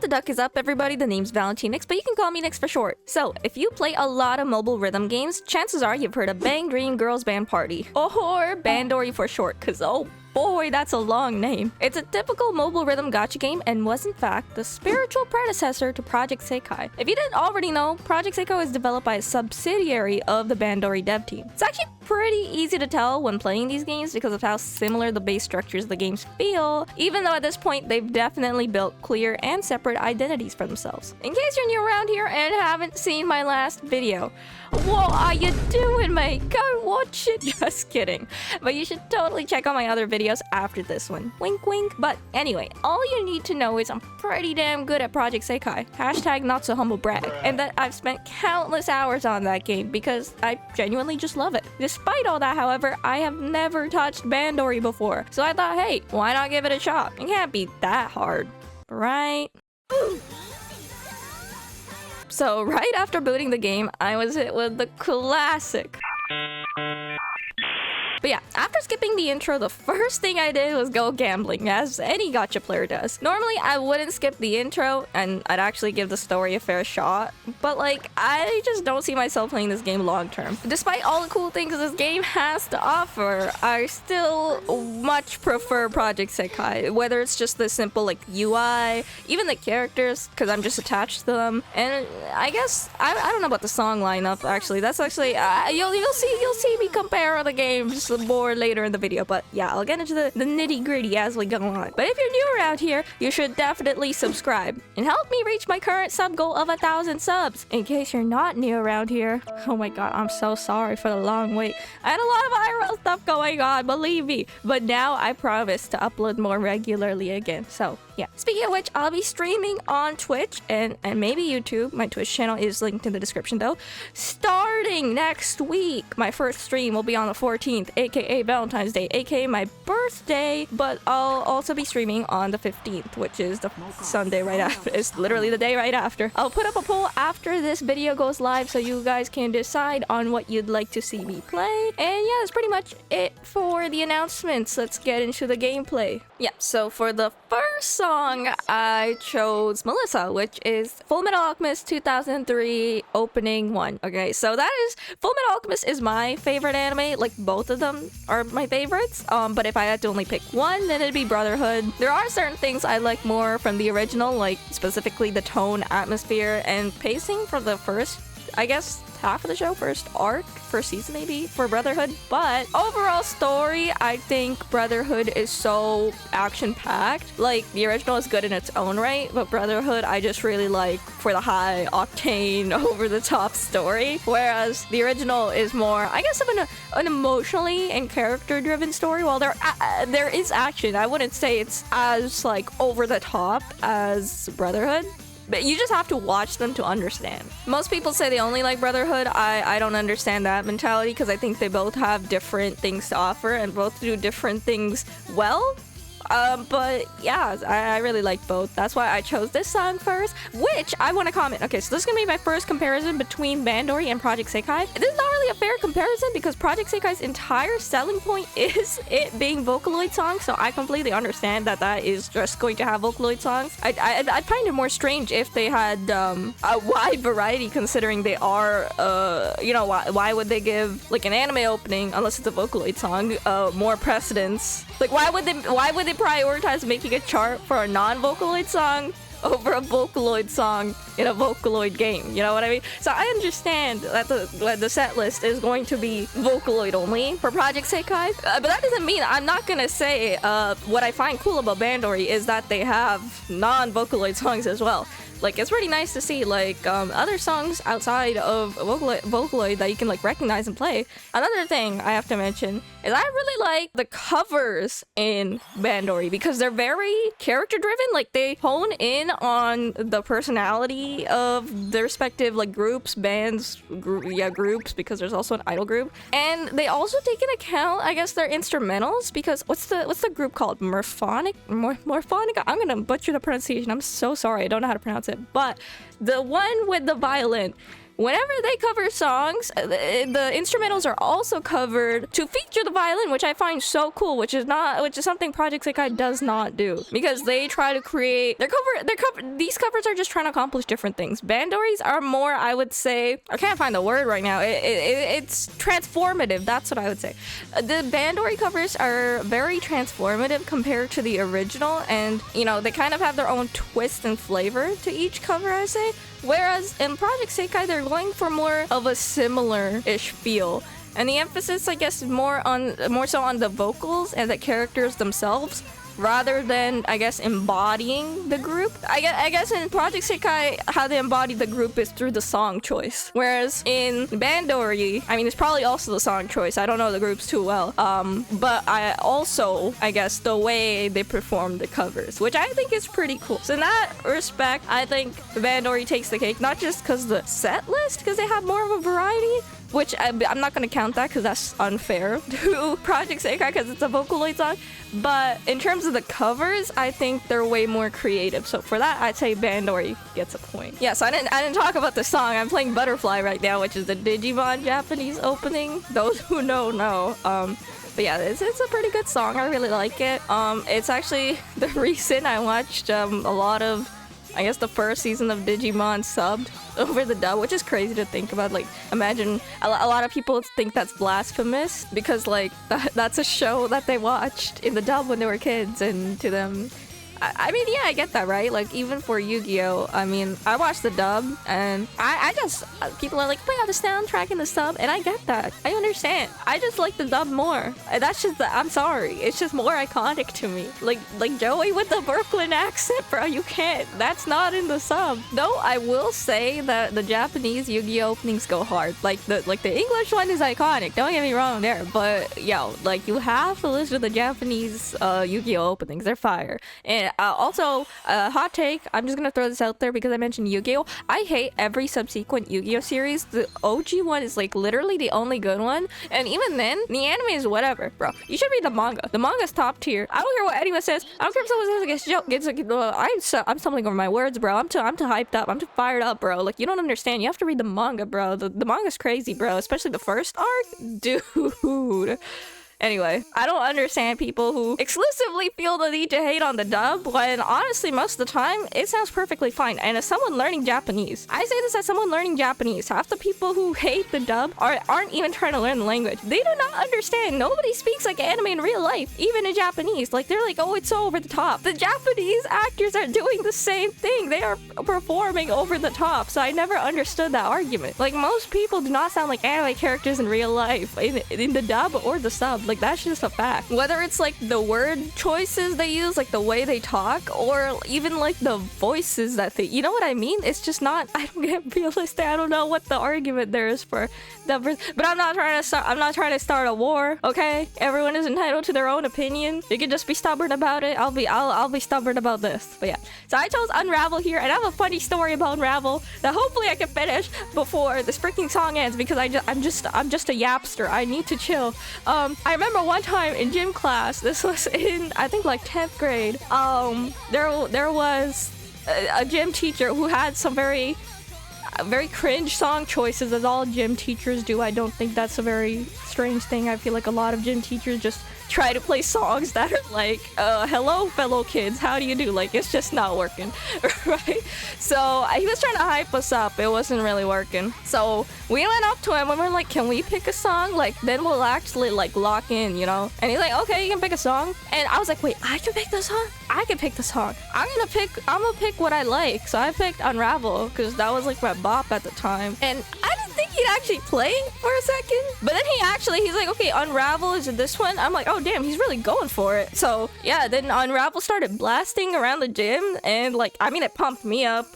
the duck is up, everybody. The name's ValentiNyx, but you can call me Nyx for short. So, if you play a lot of mobile rhythm games, chances are you've heard of Bang Dream Girls Band Party, or Bandori for short, cause oh boy, that's a long name. It's a typical mobile rhythm gacha game and was in fact the spiritual predecessor to Project Sekai. If you didn't already know, Project Sekai is developed by a subsidiary of the Bandori dev team. It's actually pretty easy to tell when playing these games because of how similar the base structures of the games feel, even though at this point they've definitely built clear and separate identities for themselves. In case you're new around here and haven't seen my last video, what are you doing, mate? Go watch it. Just kidding. But you should totally check out my other videos after this one. Wink wink. But anyway, all you need to know is I'm pretty damn good at Project Sekai. Hashtag not so humble brag. And that I've spent countless hours on that game because I genuinely just love it. Despite all that, however, I have never touched Bandori before. So I thought, hey, why not give it a shot? It can't be that hard, right? So right after booting the game, I was hit with the classic. But yeah, after skipping the intro, the first thing I did was go gambling, as any gacha player does. Normally, I wouldn't skip the intro, and I'd actually give the story a fair shot. But like, I just don't see myself playing this game long term. Despite all the cool things this game has to offer, I still much prefer Project Sekai. Whether it's just the simple like UI, even the characters, because I'm just attached to them. And I guess, I don't know about the song lineup, actually. That's actually, you'll see me compare the games more later in the video, but yeah, I'll get into the nitty-gritty as we go on. But if you're new around here, you should definitely subscribe and help me reach my current sub goal of 1,000 subs. In case you're not new around here, oh my god, I'm so sorry for the long wait. I had a lot of IRL stuff going on, believe me, but now I promise to upload more regularly again. So yeah, speaking of which, I'll be streaming on Twitch and maybe YouTube. My Twitch channel is linked in the description though. Starting next week, my first stream will be on the 14th, aka Valentine's Day, aka my birthday, but I'll also be streaming on the 15th, which is the Sunday right after. It's literally the day right after. I'll put up a poll after this video goes live so you guys can decide on what you'd like to see me play. And yeah, that's pretty much it for the announcements. Let's get into the gameplay. Yeah, so for the first song, I chose Melissa, which is Full Metal Alchemist 2003 opening 1. Okay, so that is Full Metal Alchemist is my favorite anime. Like both of them are my favorites. But if I had to only pick one, then it'd be Brotherhood. There are certain things I like more from the original, like specifically the tone, atmosphere, and pacing for the first, I guess, half of the show, first season maybe, for Brotherhood. But overall story, I think Brotherhood is so action-packed. Like, the original is good in its own right, but Brotherhood I just really like for the high octane, over-the-top story. Whereas the original is more, I guess, of an emotionally and character-driven story. While there is action, I wouldn't say it's as like over-the-top as Brotherhood. But you just have to watch them to understand. Most people say they only like Brotherhood. I don't understand that mentality because I think they both have different things to offer and both do different things well. But yeah, I really like both. That's why I chose this song first, which I want to comment. Okay, so this is gonna be my first comparison between Bandori and Project Sekai. This is not really a fair comparison because Project Sekai's entire selling point is it being Vocaloid songs, so I completely understand that is just going to have Vocaloid songs. I'd find it more strange if they had a wide variety, considering they are, you know, why would they give like an anime opening, unless it's a Vocaloid song, more precedence? Like, why would they prioritize making a chart for a non-Vocaloid song over a Vocaloid song in a Vocaloid game? You know what I mean? So I understand that the set list is going to be Vocaloid only for Project Sekai, but that doesn't mean I'm not gonna say what I find cool about Bandori is that they have non-Vocaloid songs as well. Like, it's pretty nice to see, like, other songs outside of Vocaloid that you can, like, recognize and play. Another thing I have to mention is I really like the covers in Bandori because they're very character-driven. Like, they hone in on the personality of their respective, like, groups, bands, groups, because there's also an idol group. And they also take into account, I guess, their instrumentals, because what's the group called? Morphonica? I'm gonna butcher the pronunciation. I'm so sorry. I don't know how to pronounce it. But the one with the violin, whenever they cover songs, the instrumentals are also covered to feature the violin, which I find so cool, which is something Project Sekai does not do, because they try to create these covers are just trying to accomplish different things. Bandoris are more, I would say, I can't find the word right now. It's transformative. That's what I would say. The Bandori covers are very transformative compared to the original, and you know, they kind of have their own twist and flavor to each cover, I say. Whereas in Project Sekai, they're going for more of a similar-ish feel. And the emphasis, I guess, more so on the vocals and the characters themselves, rather than, I guess, embodying the group. I guess in Project Sekai, how they embody the group is through the song choice. Whereas in Bandori, I mean, it's probably also the song choice. I don't know the groups too well. But I guess, the way they perform the covers, which I think is pretty cool. So in that respect, I think Bandori takes the cake, not just because the set list, because they have more of a variety, which I'm not going to count that because that's unfair to Project Sekai because it's a Vocaloid song. But in terms of the covers, I think they're way more creative. So for that, I'd say Bandori gets a point. Yeah, so I didn't talk about the song. I'm playing Butterfly right now, which is the Digimon Japanese opening. Those who know. But yeah, it's a pretty good song. I really like it. It's actually the reason I watched a lot of, I guess, the first season of Digimon subbed over the dub, which is crazy to think about. Like, imagine a lot of people think that's blasphemous because, like, that's a show that they watched in the dub when they were kids, and to them, I mean, yeah, I get that, right? Like, even for Yu-Gi-Oh, I mean, I watched the dub, and I just, people are like, bring out the soundtrack in the sub, and I get that. I understand. I just like the dub more. That's just, I'm sorry. It's just more iconic to me. Like Joey with the Brooklyn accent, bro, you can't. That's not in the sub. Though, I will say that the Japanese Yu-Gi-Oh openings go hard. Like the English one is iconic. Don't get me wrong there. But, yo, like, you have to listen to the Japanese Yu-Gi-Oh openings. They're fire. And also, hot take, I'm just gonna throw this out there because I mentioned Yu-Gi-Oh! I hate every subsequent Yu-Gi-Oh! Series. The OG one is like literally the only good one, and even then, the anime is whatever, bro. You should read the manga. The manga's top tier. I don't care what anyone says. I don't care if someone says I'm stumbling over my words, bro. I'm too hyped up. I'm too fired up, bro. Like, you don't understand. You have to read the manga, bro. The manga's crazy, bro. Especially the first arc, dude. Anyway, I don't understand people who exclusively feel the need to hate on the dub when honestly most of the time it sounds perfectly fine. And as someone learning Japanese, I say this as someone learning Japanese, half the people who hate the dub aren't even trying to learn the language. They do not understand. Nobody speaks like anime in real life, even in Japanese. Like, they're like, oh, it's so over the top. The Japanese actors are doing the same thing. They are performing over the top. So I never understood that argument. Like, most people do not sound like anime characters in real life in the dub or the sub. Like, that's just a fact. Whether it's like the word choices they use, like the way they talk, or even like the voices that they, you know what I mean? It's just not, I don't get realistic. I don't know what the argument there is for that. But I'm not trying to start a war, okay? Everyone is entitled to their own opinion. You can just be stubborn about it. I'll be stubborn about this. But yeah. So I chose Unravel here, and I have a funny story about Unravel that hopefully I can finish before this freaking song ends, because I'm just a yapster. I need to chill. I remember one time in gym class, this was in, I think, like 10th grade, there was a gym teacher who had some very cringe song choices, as all gym teachers do. I don't think that's a very strange thing. I feel like a lot of gym teachers just try to play songs that are like, hello fellow kids, how do you do? Like, it's just not working, right? So he was trying to hype us up. It wasn't really working. So we went up to him and we're like, can we pick a song? Like, then we'll actually like lock in, you know? And he's like, okay, you can pick a song. And I was like, wait, I can pick the song? I can pick the song. I'm gonna pick what I like. So I picked Unravel because that was like my bop at the time. And I didn't think he'd actually play for a second. But then he's like, okay, Unravel is this one? I'm like, oh damn, he's really going for it. So yeah, then Unravel started blasting around the gym, and like, I mean, it pumped me up.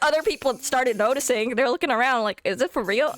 Other people started noticing. They're looking around like, is it for real?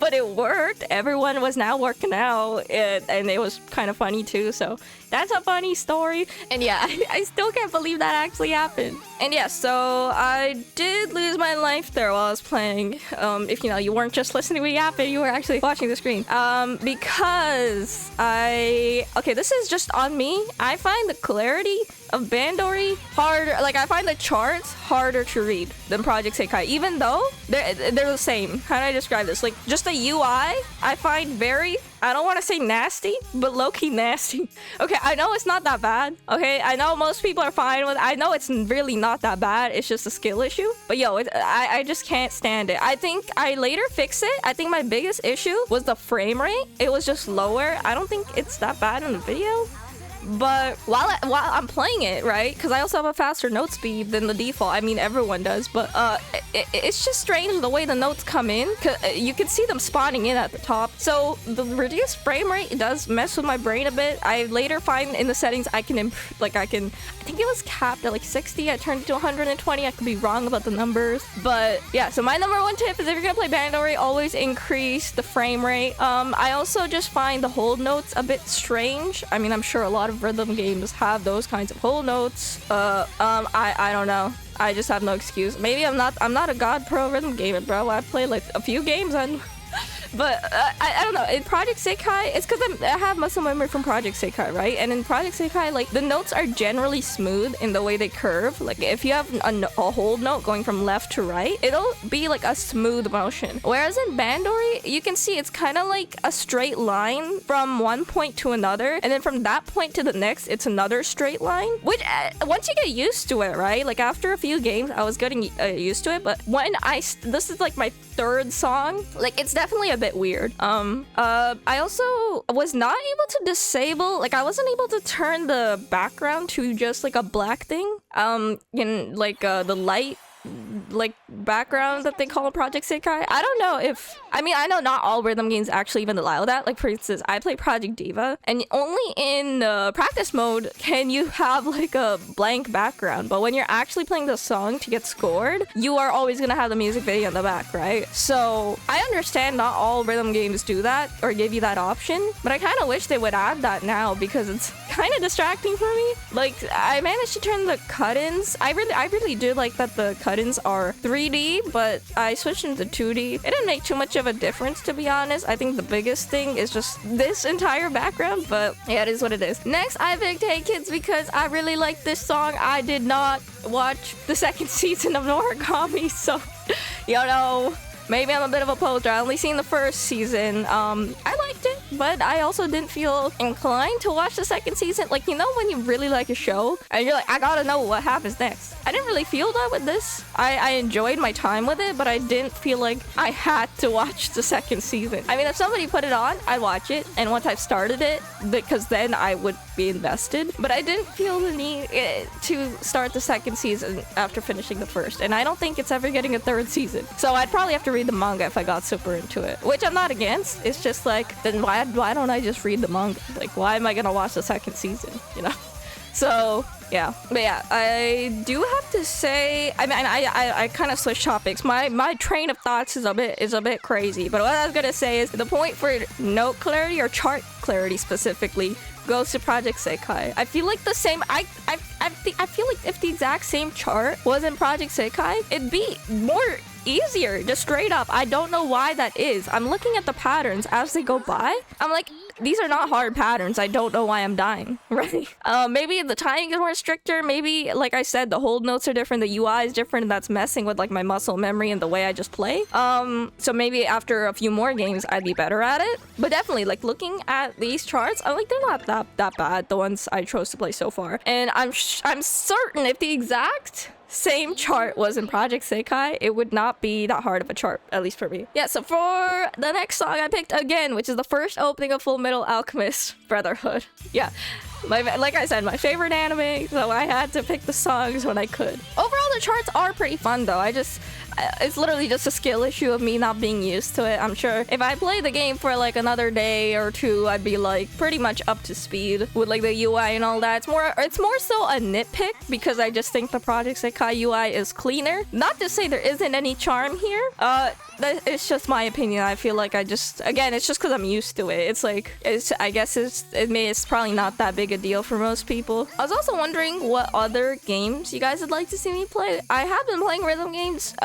But it worked. Everyone was now working out, and it was kind of funny too. So that's a funny story. And yeah, I still can't believe that actually happened. And yeah, so I did lose my life there while I was playing. If you weren't just listening to me yapping, you were actually watching the screen. Because this is just on me. I find the clarity of Bandori harder. Like, I find the charts harder to read than Project Sekai, even though they're the same. How do I describe this? Like, just the UI, I find very, I don't want to say nasty, but low-key nasty. Okay, I know it's not that bad. Okay, I know most people are fine with it. I know it's really not that bad. It's just a skill issue. But yo, I just can't stand it. I think I later fixed it. I think my biggest issue was the frame rate. It was just lower. I don't think it's that bad in the video. But while I'm playing it, right, because I also have a faster note speed than the default. I mean, everyone does, but it's just strange the way the notes come in. Cause you can see them spawning in at the top. So the reduced frame rate does mess with my brain a bit. I later find in the settings I can I think it was capped at like 60. I turned it to 120. I could be wrong about the numbers, but yeah. So my number one tip is if you're gonna play Bandori, always increase the frame rate. I also just find the hold notes a bit strange. I mean, I'm sure a lot of rhythm games have those kinds of hold notes. I don't know. I just have no excuse. Maybe I'm not a god pro rhythm gamer, bro. I played like a few games and but I don't know. In Project Sekai, it's because I have muscle memory from Project Sekai, right? And in Project Sekai, like, the notes are generally smooth in the way they curve. Like, if you have a hold note going from left to right, it'll be like a smooth motion. Whereas in Bandori, you can see it's kind of like a straight line from one point to another, and then from that point to the next, it's another straight line. Which once you get used to it, right? Like, after a few games, I was getting used to it. But when this is like my third song, like, it's definitely a bit weird. I also was not able to disable, like, I wasn't able to turn the background to just like a black thing, in like the light like background that they call in Project Sekai. I don't know if, I mean, I know not all rhythm games actually even allow that. Like, for instance, I play Project Diva, and only in practice mode can you have like a blank background, but when you're actually playing the song to get scored, you are always gonna have the music video in the back, right? So I understand not all rhythm games do that or give you that option, but I kind of wish they would add that now because it's kind of distracting for me. Like, I managed to turn the cut-ins. I really do like that the cut-ins are 3D, but I switched into 2D. It didn't make too much of a difference, to be honest. I think the biggest thing is just this entire background, but yeah, it is what it is. Next, I picked Hey Kids because I really like this song. I did not watch the second season of Noragami, so you know, maybe I'm a bit of a poser. I only seen the first season. I liked it, but I also didn't feel inclined to watch the second season. Like, you know, when you really like a show and you're like, I gotta know what happens next. I didn't really feel that with this. I enjoyed my time with it, but I didn't feel like I had to watch the second season. I mean, if somebody put it on, I'd watch it, and once I've started it, because then I would be invested. But I didn't feel the need to start the second season after finishing the first, and I don't think it's ever getting a third season. So I'd probably have to read the manga if I got super into it, which I'm not against. It's just like, then why don't I just read the manga? Like, why am I gonna watch the second season, you know? So yeah, but yeah, I do have to say, I mean, I kind of switched topics. My train of thoughts is a bit crazy, but what I was gonna say is the point for note clarity or chart clarity specifically goes to Project Sekai. I feel like the same. I feel like if the exact same chart was in Project Sekai, it'd be more easier, just straight up. I don't know why that is. I'm looking at the patterns as they go by. I'm like, these are not hard patterns. I don't know why I'm dying, right? Maybe the timing is more stricter. Maybe, like I said, the hold notes are different. The UI is different, and that's messing with like my muscle memory and the way I just play. So maybe after a few more games, I'd be better at it. But definitely, like, looking at these charts, I'm like, they're not that bad. The ones I chose to play so far, and I'm certain if the exact same chart was in Project Sekai, it would not be that hard of a chart, at least for me. Yeah, so for the next song I picked again, which is the first opening of Full Metal Alchemist Brotherhood. Yeah, like I said, my favorite anime, so I had to pick the songs when I could. Overall, the charts are pretty fun though. It's literally just a skill issue of me not being used to it. I'm sure if I play the game for like another day or two, I'd be like pretty much up to speed with like the UI and all that. It's more so a nitpick because I just think the Project Sekai UI is cleaner. Not to say there isn't any charm here. It's just my opinion. I feel like it's just because I'm used to it. It's like, I guess it's probably not that big a deal for most people. I was also wondering what other games you guys would like to see me play. I have been playing rhythm games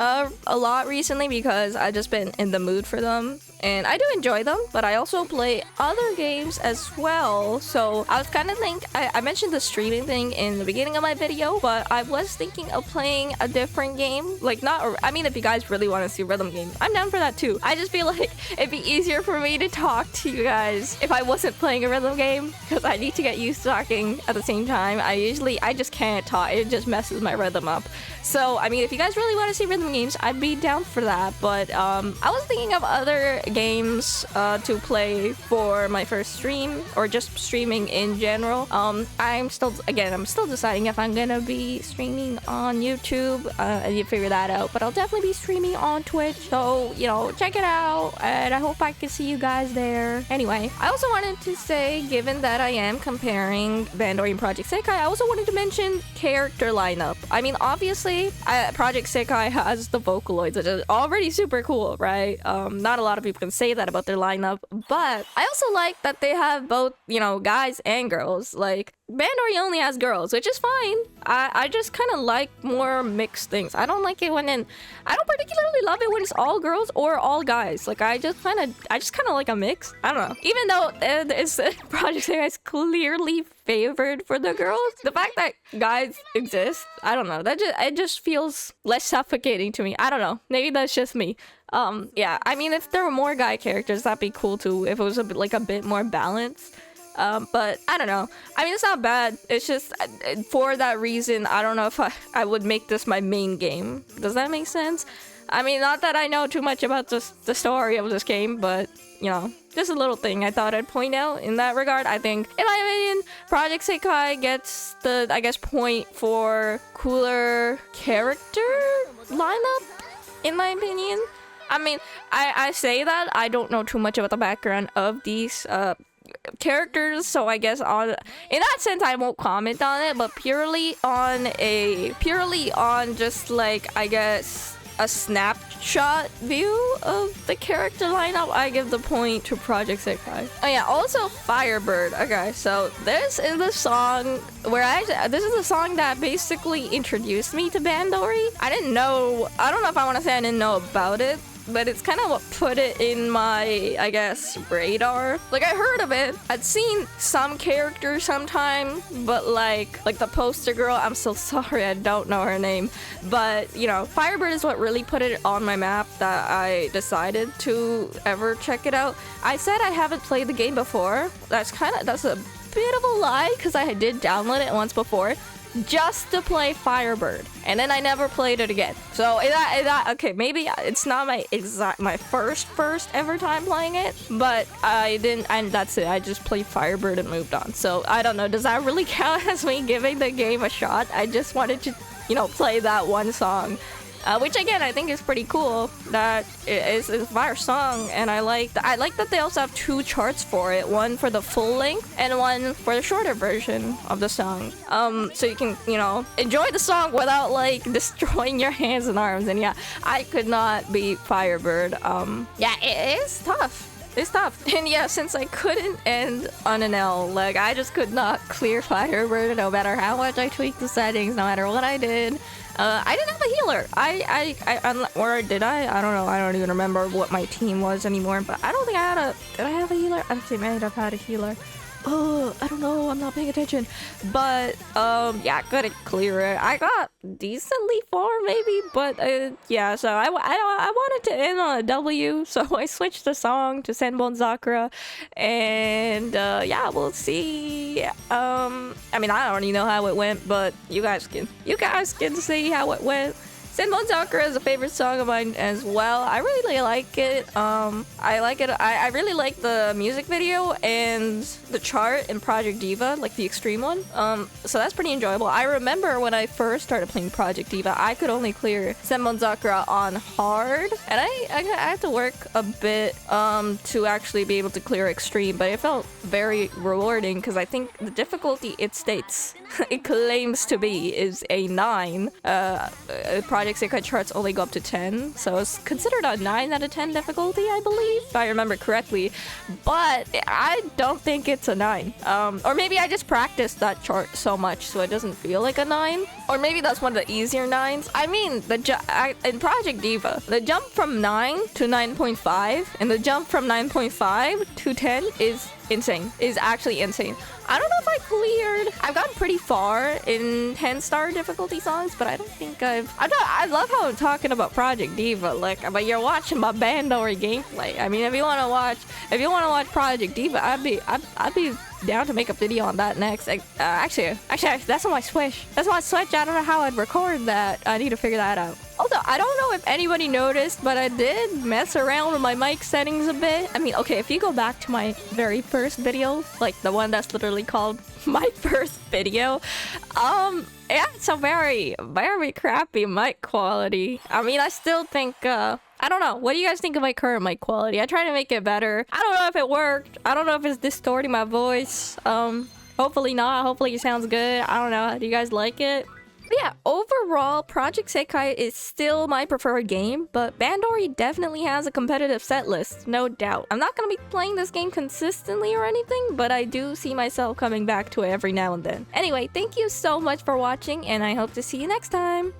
a lot recently because I've just been in the mood for them. and I do enjoy them, but I also play other games as well. So I was kind of I mentioned the streaming thing in the beginning of my video, but I was thinking of playing a different game. Like I mean, if you guys really want to see rhythm games, I'm down for that too. I just feel like it'd be easier for me to talk to you guys if I wasn't playing a rhythm game, because I need to get used to talking at the same time. I just can't talk. It just messes my rhythm up. So I mean, if you guys really want to see rhythm games, I'd be down for that. But I was thinking of other games to play for my first stream, or just streaming in general. I'm still deciding if I'm gonna be streaming on YouTube. And you figure that out. But I'll definitely be streaming on Twitch. So, you know, check it out. And I hope I can see you guys there. Anyway, I also wanted to say, given that I am comparing Bandori and Project Sekai, I also wanted to mention character lineup. I mean, obviously, Project Sekai has the Vocaloids, which is already super cool, right? Not a lot of people can say that about their lineup, but I also like that they have both, you know, guys and girls. Like, Bandori only has girls, which is fine. I just kind of like more mixed things. I don't like it when I don't particularly love it when it's all girls or all guys. Like, I just kind of like a mix. I don't know. Even though it's Project Sekai is clearly favored for the girls, the fact that guys exist, I don't know. It just feels less suffocating to me. I don't know. Maybe that's just me. Yeah. I mean, if there were more guy characters, that'd be cool too. If it was a bit more balanced. But I don't know. I mean, it's not bad. It's just for that reason, I don't know if I would make this my main game. Does that make sense? I mean, not that I know too much about the story of this game, but, you know, just a little thing I thought I'd point out in that regard. I think, in my opinion, Project Sekai gets the, I guess, point for cooler character lineup, in my opinion. I mean, I say that. I don't know too much about the background of these characters, so I guess in that sense I won't comment on it, but purely on just like, I guess, a snapshot view of the character lineup, I give the point to Project Sekai. Oh yeah, also Firebird. Okay, so this is the song this is the song that basically introduced me to Bandori. I don't know if I want to say I didn't know about it, but it's kind of what put it in my, I guess, radar. Like, I heard of it. I'd seen some characters sometime, but like the poster girl, I'm so sorry, I don't know her name. But, you know, Firebird is what really put it on my map that I decided to ever check it out. I said I haven't played the game before. That's a bit of a lie, because I did download it once before, just to play Firebird, and then I never played it again. So okay, maybe it's not my first ever time playing it, but I didn't, and that's it. I just played Firebird and moved on. So I don't know, does that really count as me giving the game a shot? I just wanted to, you know, play that one song. Which again, I think is pretty cool. That it's a fire song, and I like that they also have two charts for it, one for the full length and one for the shorter version of the song. So you can, you know, enjoy the song without like destroying your hands and arms. And yeah, I could not beat Firebird. Yeah, it is tough. It's tough. And yeah, since I couldn't end on an L, like, I just could not clear Firebird no matter how much I tweaked the settings, no matter what I did. I didn't have a healer. Or did I? I don't know. I don't even remember what my team was anymore, but I don't think I had a... Did I have a healer? I think I might have had a healer. Oh, I don't know. I'm not paying attention. But, yeah, couldn't clear it. I got decently far, maybe, but, yeah, so I wanted to end on a W, so I switched the song to Senbon Sakura, and, yeah, we'll see. I mean, I already know how it went, but you guys can see how it went. Senbon Sakura is a favorite song of mine as well. I really like it. I really like the music video and the chart in Project Diva, like the extreme one. So that's pretty enjoyable. I remember when I first started playing Project Diva, I could only clear Senbon Sakura on hard, and I had to work a bit to actually be able to clear extreme, but it felt very rewarding because I think the difficulty, it states it claims to be is a 9. Project Sekai charts only go up to 10, so it's considered a 9 out of 10 difficulty, I believe, if I remember correctly. But I don't think it's a 9. Or maybe I just practiced that chart so much so it doesn't feel like a 9. Or maybe that's one of the easier 9s. I mean, in Project Diva, the jump from 9 to 9.5 and the jump from 9.5 to 10 is insane. Is actually insane. I don't know if I've gotten pretty far in 10-star difficulty songs, but I don't think I love how I'm talking about Project Diva, like, but you're watching my Bandori gameplay. I mean, if you want to watch Project Diva, I'd be down to make a video on that next. Actually, that's on my Switch. That's my Switch. I don't know how I'd record that. I need to figure that out. Although, I don't know if anybody noticed, but I did mess around with my mic settings a bit. I mean, okay, if you go back to my very first video, like the one that's literally called my first video, yeah, it's a very, very crappy mic quality. I mean, I still think, I don't know. What do you guys think of my current mic quality? I try to make it better. I don't know if it worked. I don't know if it's distorting my voice. Hopefully not. Hopefully it sounds good. I don't know. Do you guys like it? But yeah, overall, Project Sekai is still my preferred game, but Bandori definitely has a competitive set list, no doubt. I'm not gonna be playing this game consistently or anything, but I do see myself coming back to it every now and then. Anyway, thank you so much for watching, and I hope to see you next time!